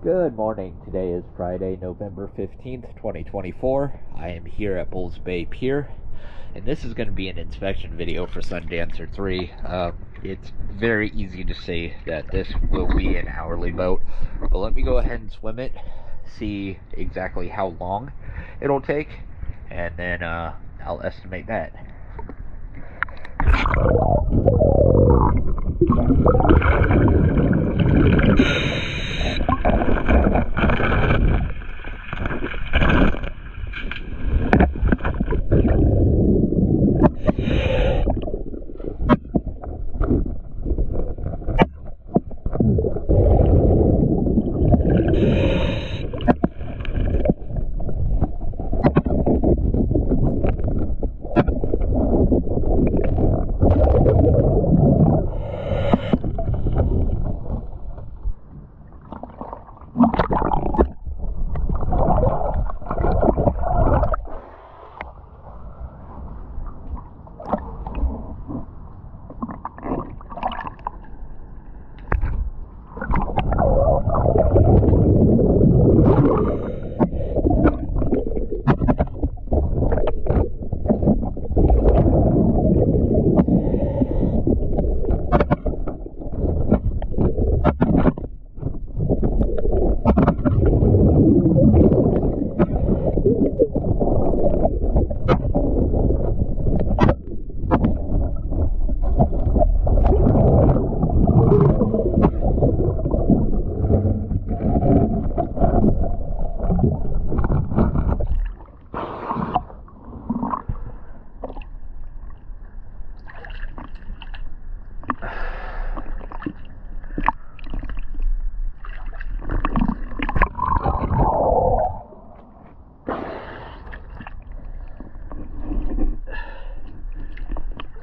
Good morning. Today is Friday, November 15th, 2024. I am here at Bulls Bay Pier, and this is going to be an inspection video for Sundancer 3. It's very easy to say that this will be an hourly boat, but let me go ahead and swim it, see exactly how long it'll take, and then I'll estimate that.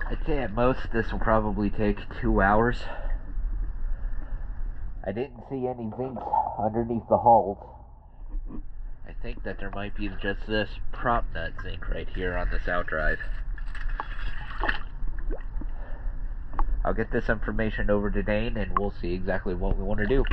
I'd say at most this will probably take 2 hours. I didn't see any zincs underneath the hulls. I think that there might be just this prop nut zinc right here on this outdrive. I'll get this information over to Dane and we'll see exactly what we want to do.